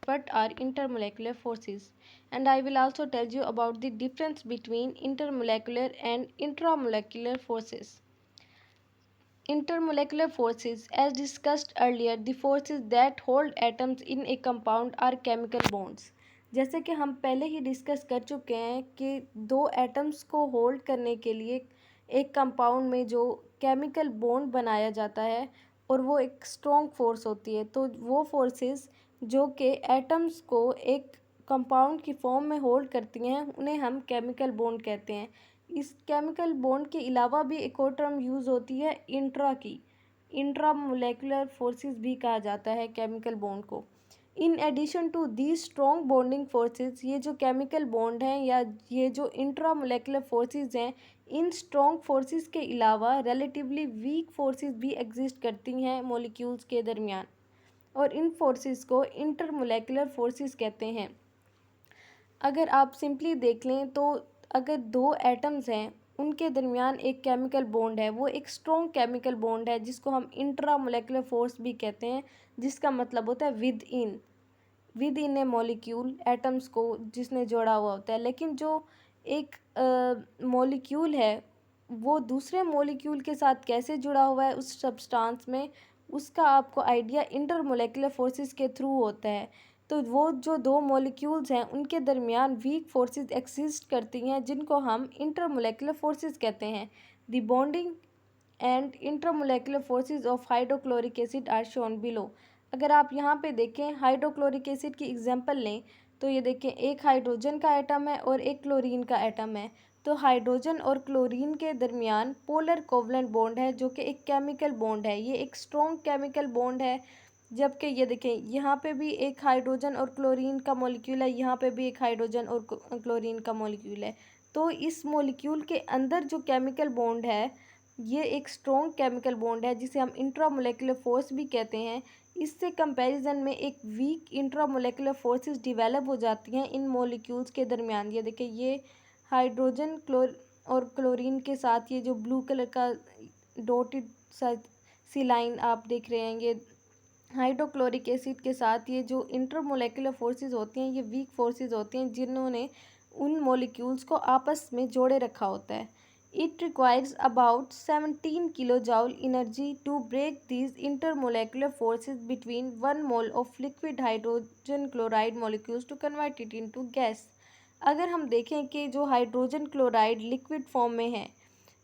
what are intermolecular forces, and I will also tell you about the difference between intermolecular and intramolecular forces. Intermolecular forces, as discussed earlier, the forces that hold atoms in a compound are chemical bonds. जैसे कि हम पहले ही discuss कर चुके हैं कि दो atoms को होल्ड करने के लिए एक कंपाउंड में जो केमिकल बॉन्ड बनाया जाता है और वो एक स्ट्रॉन्ग फोर्स होती है, तो वो फोर्सेस जो कि एटम्स को एक कंपाउंड की फॉर्म में होल्ड करती हैं उन्हें हम केमिकल बॉन्ड कहते हैं। इस केमिकल बॉन्ड के अलावा भी एक और टर्म यूज़ होती है इंट्रा की, इंट्रामोलेकुलर फोर्सेस भी कहा जाता है केमिकल बॉन्ड को। In addition to the strong bonding forces, ये जो केमिकल बॉन्ड हैं या ये जो इंट्रामोलेकुलर फोर्सेस हैं, इन स्ट्रॉन्ग फोर्सेस के अलावा रिलेटिवली वीक फोर्सेस भी एग्जिस्ट करती हैं मॉलिक्यूल्स के दरमियान, और इन फोर्सेस को इंटरमोलेकुलर फोर्सेस कहते हैं। अगर आप सिंपली देख लें तो अगर दो एटम्स हैं उनके दरमियान एक केमिकल बॉन्ड है, वो एक स्ट्रॉन्ग केमिकल बॉन्ड है जिसको हम इंट्रामोलेकुलर फोर्स भी कहते हैं, जिसका मतलब होता है with in A molecule atoms को जिसने जोड़ा हुआ होता है। लेकिन जो एक मॉलिक्यूल है वो दूसरे मॉलिक्यूल के साथ कैसे जुड़ा हुआ है उस सब्सटेंस में, उसका आपको आइडिया इंटरमोलेकुलर फोर्सेस के थ्रू होता है। तो वो जो दो मॉलिक्यूल्स हैं उनके दरमियान वीक फोर्सेस एक्सिस्ट करती हैं जिनको हम इंटरमोलेकुलर फोर्सेस कहते हैं। The bonding and intermolecular forces of hydrochloric acid are shown below. अगर आप यहाँ पे देखें हाइड्रोक्लोरिक एसिड की एग्जांपल लें तो ये देखें एक हाइड्रोजन का एटम है और एक क्लोरीन का एटम है। तो हाइड्रोजन और क्लोरीन के दरमियान पोलर कोवलेंट बॉन्ड है जो कि एक केमिकल बॉन्ड है, ये एक स्ट्रॉन्ग केमिकल बॉन्ड है। जबकि ये देखें यहाँ पे भी एक हाइड्रोजन और क्लोरीन का मॉलिक्यूल है, यहाँ पे भी एक हाइड्रोजन और क्लोरीन का मॉलिक्यूल है। तो इस मॉलिक्यूल के अंदर जो केमिकल बॉन्ड है ये एक स्ट्रॉन्ग केमिकल बॉन्ड है जिसे हम इंट्रामोलेकुलर फोर्स भी कहते हैं। इससे कंपैरिजन में एक वीक इंट्रामोलेकुलर फोर्सेस डेवलप हो जाती हैं इन मॉलिक्यूल्स के दरमियान। ये देखिए ये हाइड्रोजन और क्लोरीन के साथ ये जो ब्लू कलर का डॉटेड सी लाइन आप देख रहे हैं, ये हाइड्रोक्लोरिक एसिड के साथ ये जो इंटरमोलेकुलर फोर्सेस होती हैं ये वीक फोर्सेस होती हैं जिन्होंने उन मॉलिक्यूल्स को आपस में जोड़े रखा होता है। It requires about 17 kilo joule energy to break these intermolecular forces between 1 mole of liquid hydrogen chloride molecules to convert it into gas. अगर हम देखें कि जो हाइड्रोजन क्लोराइड लिक्विड फॉर्म में है,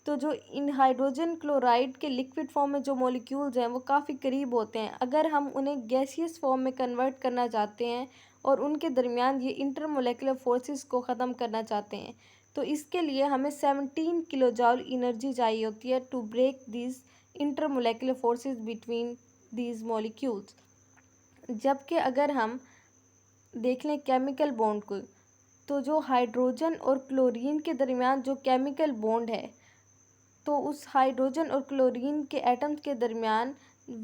तो जो इन हाइड्रोजन क्लोराइड के लिक्विड फॉर्म में जो मॉलिक्यूल्स हैं वो काफ़ी करीब होते हैं। अगर हम उन्हें गैसियस फॉर्म में कन्वर्ट करना चाहते हैं और उनके दरमियान ये इंटरमोलेकुलर फोर्सेस को ख़त्म करना चाहते हैं तो इसके लिए हमें 17 किलो जॉल एनर्जी चाहिए होती है to break these intermolecular forces between these molecules. जबकि अगर हम देख लें केमिकल बॉन्ड को, तो जो हाइड्रोजन और क्लोरीन के दरमियान जो केमिकल बॉन्ड है, तो उस हाइड्रोजन और क्लोरीन के एटम्स के दरमियान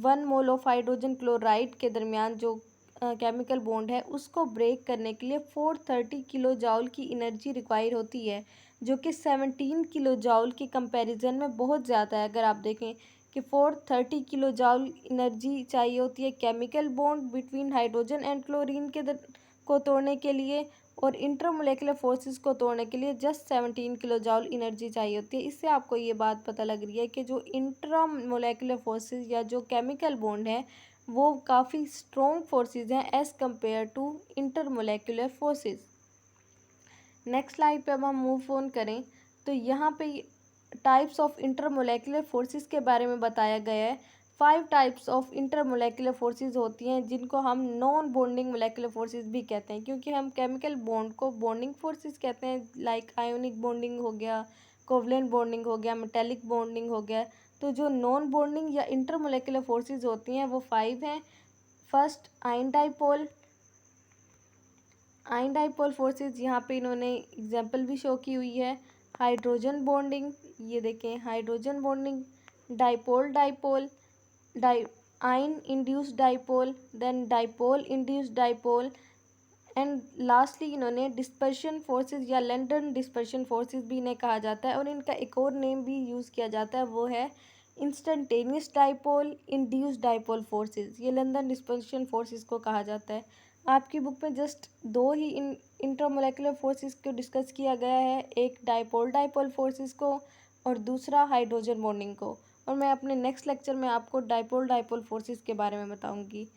1 मोल ऑफ हाइड्रोजन क्लोराइड के दरमियान जो केमिकल बॉन्ड है उसको ब्रेक करने के लिए 430 किलो जॉल की एनर्जी रिक्वायर होती है, जो कि 17 किलो जॉल के कंपैरिजन में बहुत ज़्यादा है। अगर आप देखें कि 430 किलो जॉल एनर्जी चाहिए होती है chemical bond between hydrogen and chlorine को तोड़ने के लिए, और इंटरमोलेकुलर फोर्सेस को तोड़ने के लिए जस्ट 17 किलो जॉल एनर्जी चाहिए होती है। इससे आपको ये बात पता लग रही है कि जो इंट्रामोलेकुलर फोर्सेस या जो केमिकल बॉन्ड है वो काफ़ी स्ट्रॉन्ग फोर्सेस हैं as compare to intermolecular forces. Next slide पे अब हम मूव ऑन करें तो यहाँ पे टाइप्स ऑफ इंटरमोलेकुलर फोर्सेस के बारे में बताया गया है। 5 टाइप्स ऑफ इंटरमोलेकुलर फोर्सेस होती हैं जिनको हम नॉन बॉन्डिंग मोलेकुलर फोर्सेस भी कहते हैं, क्योंकि हम केमिकल बॉन्ड को बॉन्डिंग फोर्सेस कहते हैं, लाइक आयोनिक बॉन्डिंग हो गया, कोवलेंट बॉन्डिंग हो गया, मेटेलिक बॉन्डिंग हो गया। तो जो नॉन बॉन्डिंग या इंटरमोलेकुलर फोर्सेस होती हैं वो 5 हैं। फर्स्ट आयन डाइपोल फोर्सेस, यहाँ पे इन्होंने एग्जाम्पल भी शो की हुई है। हाइड्रोजन बॉन्डिंग, ये देखें हाइड्रोजन बॉन्डिंग, डाइपोल डाइपोल, डाइ ion induced dipole, then dipole induced dipole, and lastly इन्होंने डिस्पर्शन फोर्सेस या लंदन डिस्पर्शन फोर्सेस भी इन्हें कहा जाता है, और इनका एक और नेम भी यूज़ किया जाता है वो है instantaneous dipole induced dipole forces. ये लंदन डिस्पर्शन फोर्सेस को कहा जाता है। आपकी बुक में जस्ट दो ही इंटरमोलेकुलर फोर्सेस को डिस्कस किया गया है, एक डाइपोल डाइपोल फोर्सेस को और दूसरा हाइड्रोजन बॉन्डिंग को। और मैं अपने नेक्स्ट लेक्चर में आपको डाइपोल डाइपोल फोर्सेस के बारे में बताऊंगी।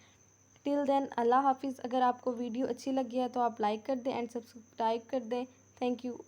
टिल देन अल्लाह हाफिज़। अगर आपको वीडियो अच्छी लगी है तो आप लाइक कर दें एंड सब्सक्राइब कर दें। Thank you.